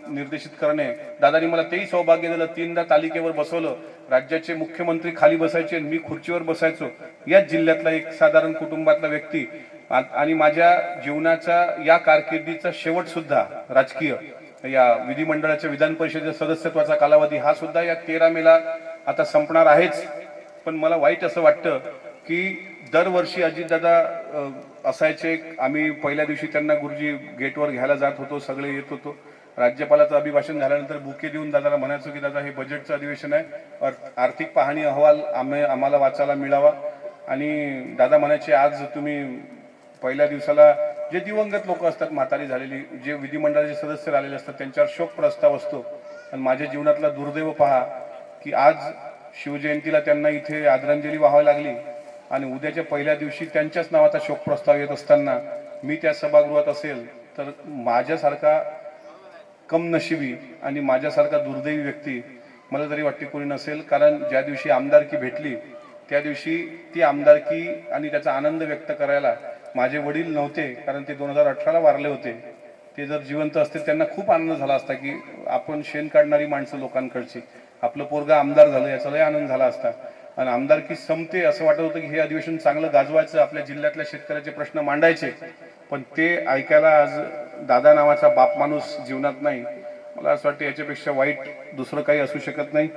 निर्देशित करणे, दादानी मला तेही सौभाग्य दिलं, 3दा तालिकेवर बसवलं, राज्याचे मुख्यमंत्री खाली बसायचे, मी खुर्चीवर बसायचो, याच जिल्ह्यातला एक साधारण कुटुंबातला व्यक्ती आणि माझ्या जीवनाचा या कारकिर्दीचा शेवट सुद्धा राजकीय या विधिमंडळाच्या विधान परिषदेच्या सदस्यत्वाचा कालावधी हा सुद्धा या 13 मेला आता संपणार आहेच। पण मला वाईट असं वाटतं की दरवर्षी अजितदादा असायचे, आम्ही पहिल्या दिवशी त्यांना गुरुजी गेटवर घ्यायला जात होतो, सगळे येत होतो, राज्यपालाचं अभिभाषण झाल्यानंतर बुके देऊन दादाला म्हणायचो की दादा हे बजेटचं अधिवेशन आहे, आर्थिक पाहणी अहवाल आम्हाला वाचायला मिळावा। आणि दादा म्हणायचे आज तुम्ही पहिल्या दिवसाला जे दिवंगत लोक असतात, म्हातारी झालेली, जे विधिमंडळाचे सदस्य राहिलेले असतात, त्यांच्यावर शोक प्रस्ताव असतो। आणि माझ्या जीवनातला दुर्दैव पहा की आज शिवजयंतीला त्यांना इथे आदरांजली वाहावी लागली आणि उद्याच्या पहिल्या दिवशी त्यांच्याच नावाचा शोक प्रस्ताव येत असताना मी त्या सभागृहात असेल तर माझ्यासारखा कमनशिबी आणि माझ्यासारखा दुर्दैवी व्यक्ती मला तरी वाटते कोणी नसेल। कारण ज्या दिवशी आमदारकी भेटली त्या दिवशी ती आमदारकी आणि त्याचा आनंद व्यक्त करायला माझे वडील नव्हते, कारण ते 2018ला वारले होते। ते जर जिवंत असते त्यांना खूप आनंद झाला असता की आपण शेण काढणारी माणसं लोकांकडची, आपलं पोरगा आमदार झालं याचा लय आनंद झाला असता। आणि आमदारकी संपते असं वाटत होतं की हे अधिवेशन चांगलं गाजवायचं, आपल्या जिल्ह्यातल्या शेतकऱ्याचे प्रश्न मांडायचे, पण ते ऐकायला आज दादा नावाचा बाप माणूस जीवनात नाही। मला असं वाटतं याच्यापेक्षा वाईट दुसरं काही असू शकत नाही।